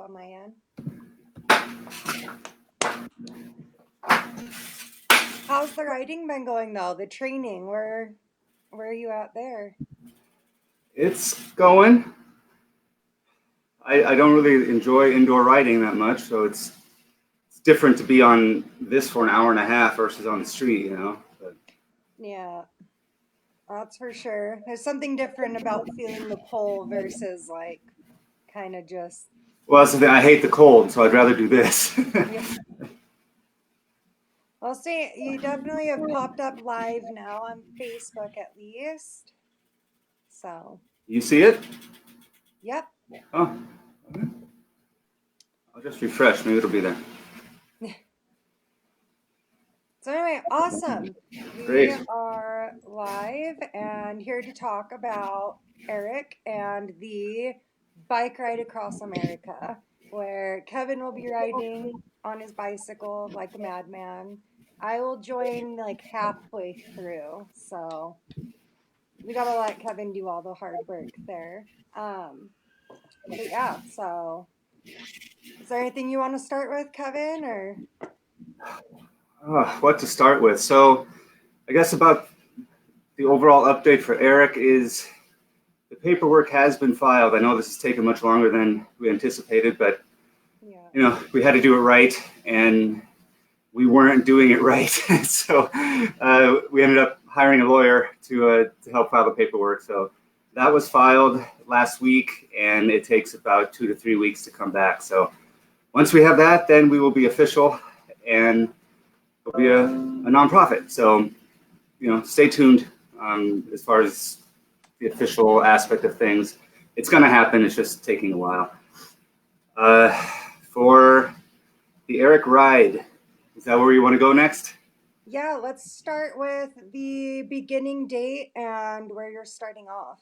on my end. How's the riding been going though? The training, where are you at there? It's going. I don't really enjoy indoor riding that much, so it's different to be on this for an hour and a half versus on the street, you know. But Yeah, that's for sure. There's something different about feeling the pull versus like kind of just well, that's the thing. I hate the cold, so I'd rather do this. yeah. I'll say you definitely have popped up live now on Facebook at least. So, You see it? yep. Oh, I'll just refresh. Maybe it'll be there. So anyway, awesome. We Great. are live and here to talk about Eric and the bike ride across America, where Kevin will be riding on his bicycle like a madman. I will join like halfway through, so we gotta let Kevin do all the hard work there. But yeah, so is there anything you want to start with, Kevin, or? What to start with? So, I guess about the overall update for Eric is the paperwork has been filed. I know this has taken much longer than we anticipated, but Yeah. you know we had to do it right, and we weren't doing it right. So we ended up hiring a lawyer to help file the paperwork. So that was filed last week, and it takes about 2 to 3 weeks to come back. So once we have that, then we will be official, and it'll be a nonprofit. So you know, stay tuned as far as the official aspect of things. It's going to happen. It's just taking a while. For the Eric ride, is that where you want to go next? Yeah, let's start with the beginning date and where you're starting off.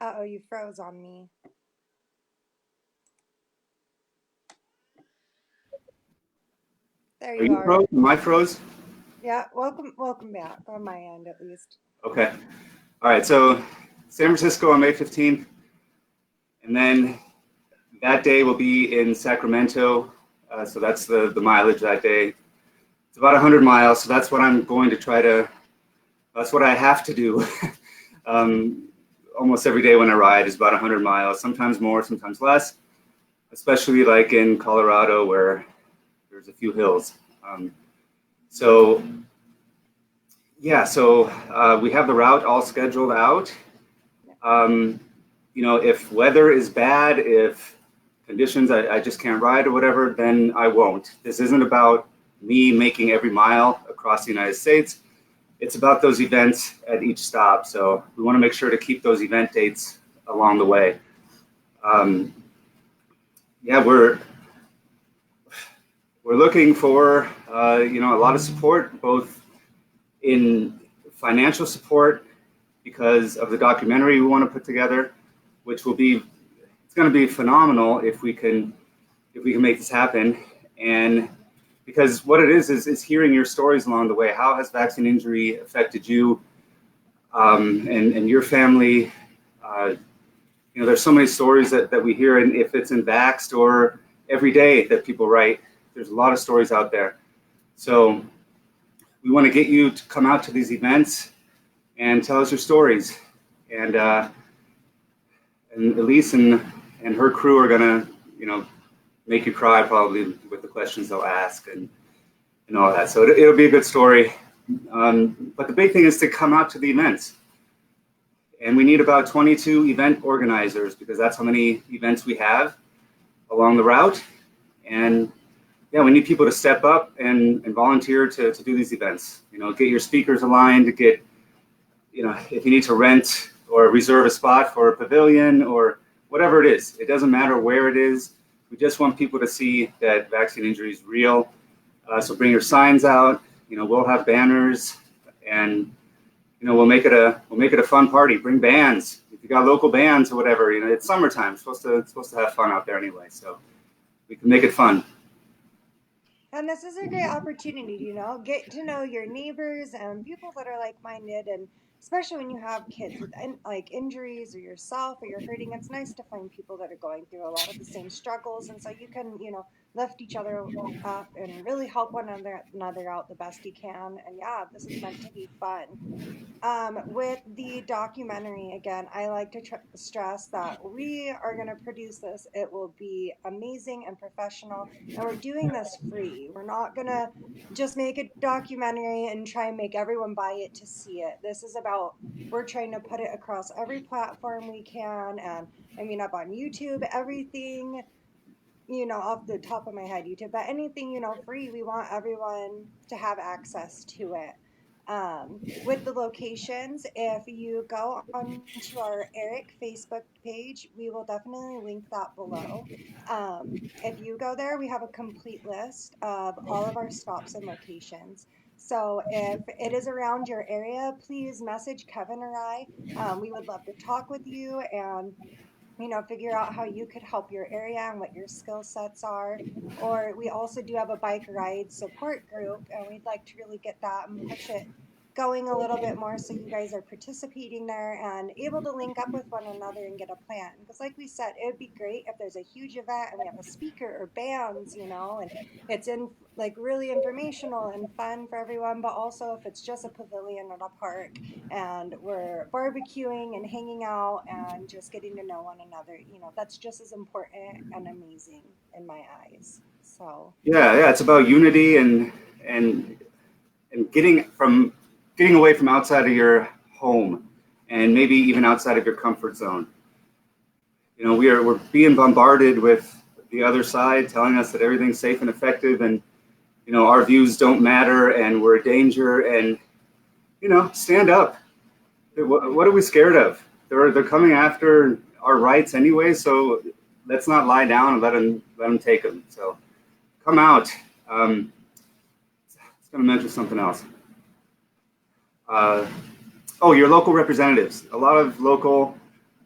Uh-oh, you froze on me. There Are you you are. froze? Am I froze? Yeah, welcome back on my end at least. Okay. All right. So San Francisco on May 15th. And then that day will be in Sacramento. So that's the mileage that day. It's about 100 miles. So that's what I'm going to try to, that's what I have to do. Almost every day when I ride is about 100 miles, sometimes more, sometimes less, especially like in Colorado where there's a few hills. So yeah, so we have the route all scheduled out. You know, if weather is bad, if conditions I just can't ride or whatever, then I won't. This isn't about me making every mile across the United States. It's about those events at each stop. So we want to make sure to keep those event dates along the way. Yeah, we're looking for you know, a lot of support, both in financial support because of the documentary we want to put together, which will be, it's going to be phenomenal if we can make this happen. And because what it is hearing your stories along the way. How has vaccine injury affected you and your family? You know, there's so many stories that we hear, and if it's in Vaxxed or every day that people write, there's a lot of stories out there. So we want to get you to come out to these events and tell us your stories. And Elise and her crew are gonna, you know, make you cry probably with the questions they'll ask and all that. So it'll be a good story. But the big thing is to come out to the events. And we need about 22 event organizers because that's how many events we have along the route. And yeah, we need people to step up and volunteer to do these events. You know, get your speakers aligned, to get, you know, if you need to rent or reserve a spot for a pavilion or whatever it is. It doesn't matter where it is. We just want people to see that vaccine injury is real. So bring your signs out. You know, we'll have banners, and you know, we'll make it a fun party. Bring bands. If you got local bands or whatever, you know, it's summertime. It's supposed to have fun out there anyway. So we can make it fun. And this is a great opportunity, get to know your neighbors and people that are like-minded and especially when you have kids with like injuries or yourself or you're hurting. It's nice to find people that are going through a lot of the same struggles, and so you can, lift each other up and really help one another out the best you can. And yeah, this is meant to be fun. With the documentary, again, I like to stress that we are going to produce this. It will be amazing and professional, and we're doing this free. We're not going to just make a documentary and try and make everyone buy it to see it. This is about, we're trying to put it across every platform we can, and I mean, up on YouTube, everything, off the top of my head, YouTube, but anything, free, we want everyone to have access to it. With the locations, if you go onto our Eric Facebook page, we will definitely link that below. If you go there, we have a complete list of all of our stops and locations. So if it is around your area, please message Kevin or I. We would love to talk with you and figure out how you could help your area and what your skill sets are. Or we also do have a bike ride support group, and we'd like to really get that and push it going a little bit more so you guys are participating there and able to link up with one another and get a plan. Because, like we said, it would be great if there's a huge event and we have a speaker or bands, and it's in like really informational and fun for everyone, but also if it's just a pavilion at a park and we're barbecuing and hanging out and just getting to know one another, that's just as important and amazing in my eyes. So Yeah, it's about unity and getting away from outside of your home and maybe even outside of your comfort zone. We're being bombarded with the other side telling us that everything's safe and effective, and our views don't matter and we're a danger, and stand up. What are we scared of? They're coming after our rights anyway, so let's not lie down and let them take them. So come out. It's going to mention something else. Your local representatives. A lot of local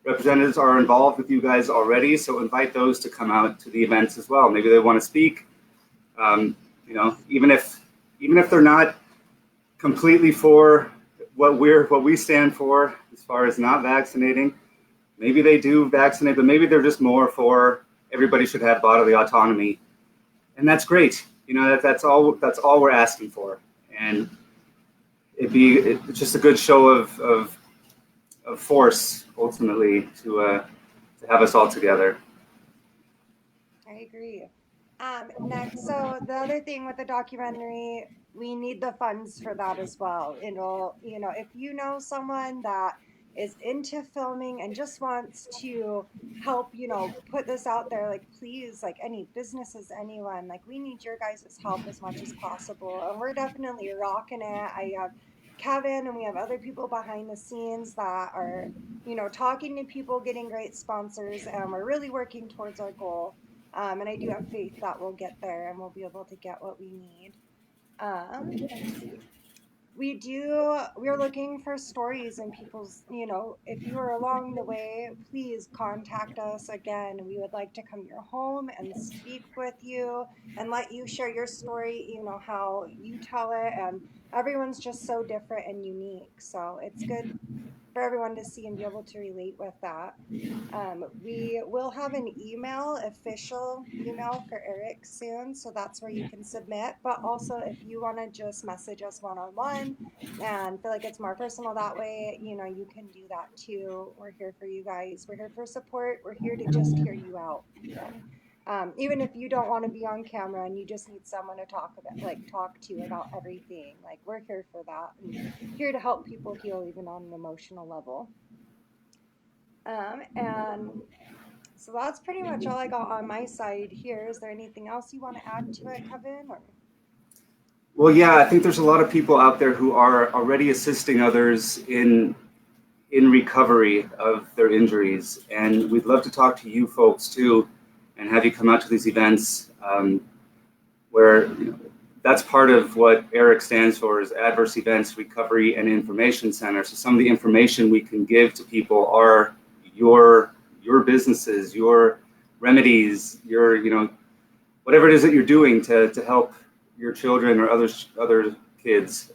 representatives are involved with you guys already, so invite those to come out to the events as well. Maybe they want to speak. Even if they're not completely for what we stand for as far as not vaccinating, maybe they do vaccinate, but maybe they're just more for everybody should have bodily autonomy, and that's great. That's all we're asking for, and it's just a good show of force ultimately to have us all together. I agree. Next, so the other thing with the documentary, we need the funds for that as well. If you know someone that is into filming and just wants to help, put this out there, like please, like any businesses, anyone, like we need your guys' help as much as possible. And we're definitely rocking it. I have Kevin and we have other people behind the scenes that are, talking to people, getting great sponsors, and we're really working towards our goal. And I do have faith that we'll get there and we'll be able to get what we need. Let's see. We're looking for stories and people's, if you are along the way, please contact us again. We would like to come to your home and speak with you and let you share your story, how you tell it. And everyone's just so different and unique. So it's good for everyone to see and be able to relate with that. We will have an official email for Eric soon, so that's where you can submit. But also, if you want to just message us one-on-one and feel like it's more personal that way, you can do that too. We're here for you guys. We're here for support. We're here to just hear you out, even. Even if you don't want to be on camera and you just need someone to talk to about everything, like we're here for that and here to help people heal even on an emotional level. And so that's pretty much all I got on my side here. Is there anything else you want to add to it, Kevin? Or? Well, yeah, I think there's a lot of people out there who are already assisting others in recovery of their injuries, and we'd love to talk to you folks too, and have you come out to these events where that's part of what ERIC stands for, is Adverse Events Recovery and Information Center. So some of the information we can give to people are your businesses, your remedies, your whatever it is that you're doing to help your children or other kids.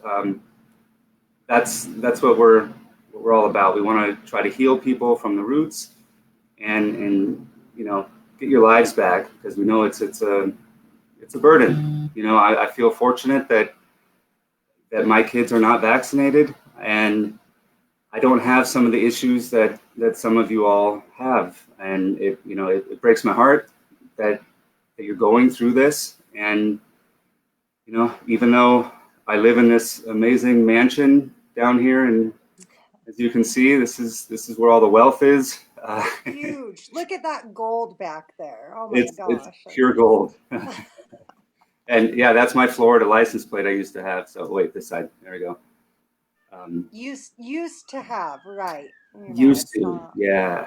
That's what we're what we're all about. We want to try to heal people from the roots and get your lives back, because we know it's a burden. I feel fortunate that my kids are not vaccinated, and I don't have some of the issues that some of you all have, and it breaks my heart that you're going through this. And even though I live in this amazing mansion down here, and as you can see, this is where all the wealth is. Huge. Look at that gold back there. Oh my It's gosh. pure gold. And yeah, that's my Florida license plate I used to have. So wait, this side. There we go. Used to have, right? Used It's to, not. yeah.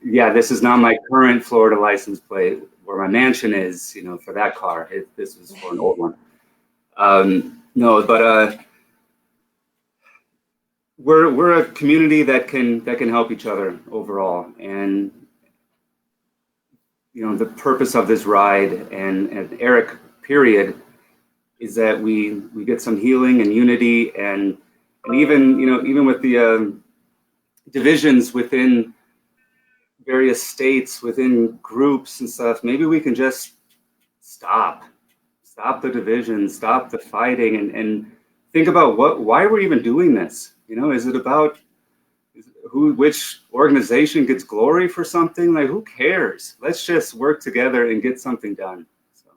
Yeah, this is not my current Florida license plate where my mansion is, for that car. This was for an old one. No, but we're a community that can help each other overall. And the purpose of this ride and Eric, period, is that we get some healing and unity, and even with the divisions within various states, within groups and stuff, maybe we can just stop the division, stop the fighting, and think about why we're even doing this. Is it about which organization gets glory for something? Like, who cares? Let's just work together and get something done. So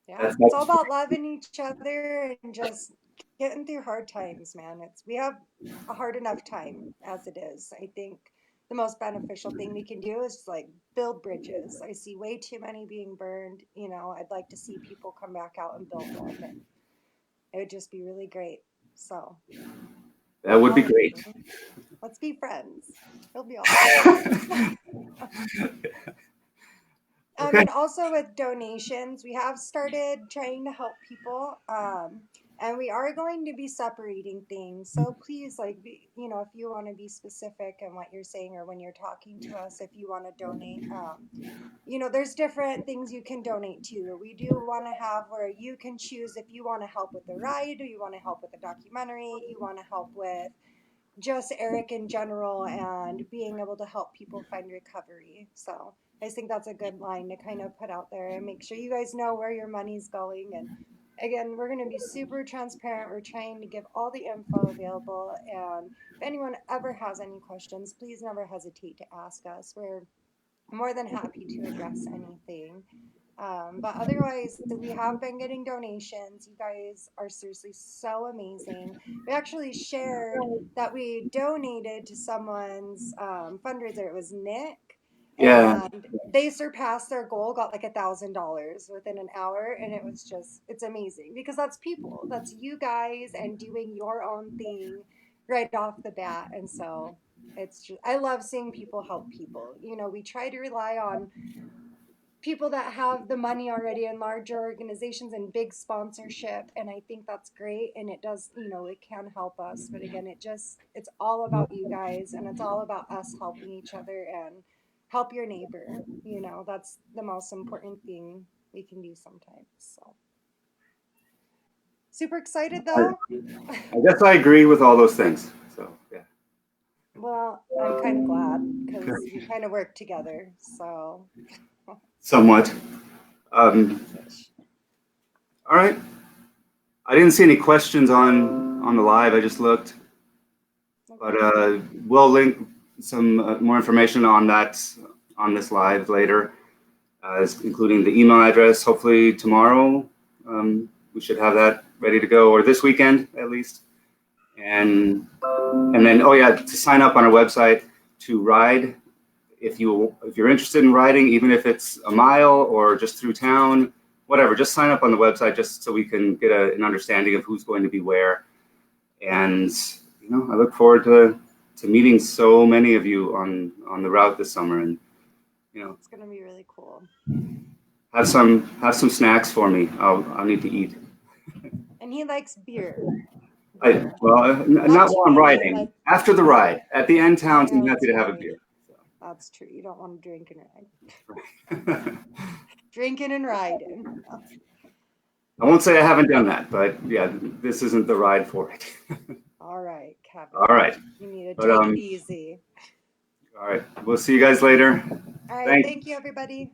yeah, it's all about loving each other and just getting through hard times, man. We have a hard enough time as it is. I think the most beneficial thing we can do is like build bridges. I see way too many being burned. I'd like to see people come back out and build them, and it would just be really great. So that would be great. Let's be friends. It'll be awesome. Okay. And also with donations, we have started trying to help people. And we are going to be separating things. So please, if you want to be specific in what you're saying or when you're talking to us, if you want to donate, there's different things you can donate to. We do want to have where you can choose if you want to help with the ride, or you want to help with the documentary, you want to help with just Eric in general and being able to help people find recovery. So I think that's a good line to kind of put out there and make sure you guys know where your money's going. And again, we're going to be super transparent. We're trying to give all the info available. And if anyone ever has any questions, please never hesitate to ask us. We're more than happy to address anything. But otherwise, we have been getting donations. You guys are seriously so amazing. We actually shared that we donated to someone's fundraiser. It was Nick. Yeah. And they surpassed their goal, got like $1,000 within an hour. And it's amazing because that's people. That's you guys and doing your own thing right off the bat. And so I love seeing people help people. We try to rely on people that have the money already in larger organizations and big sponsorship, and I think that's great, and it does, it can help us. But again, it's all about you guys, and it's all about us helping each other and help your neighbor. That's the most important thing we can do sometimes. So super excited though. I guess I agree with all those things. So yeah. Well, I'm kind of glad because we kind of work together. So Somewhat. All right. I didn't see any questions on the live. I just looked, but we'll link some more information on that on this live later, including the email address. Hopefully tomorrow we should have that ready to go, or this weekend at least. And then to sign up on our website to ride. If you're interested in riding, even if it's a mile or just through town, whatever, just sign up on the website just so we can get an understanding of who's going to be where. And I look forward to meeting so many of you on the route this summer. And it's gonna be really cool. Have some snacks for me. I'll need to eat. And he likes beer. Not while I'm riding. After the ride, at the end towns, I'm happy to have a beer. That's true. You don't want to drink and ride. Drinking and riding. I won't say I haven't done that, but yeah, this isn't the ride for it. All right. Kevin. All right. You need to But take it easy. all right. We'll see you guys later. All right. Thanks. Thank you, everybody.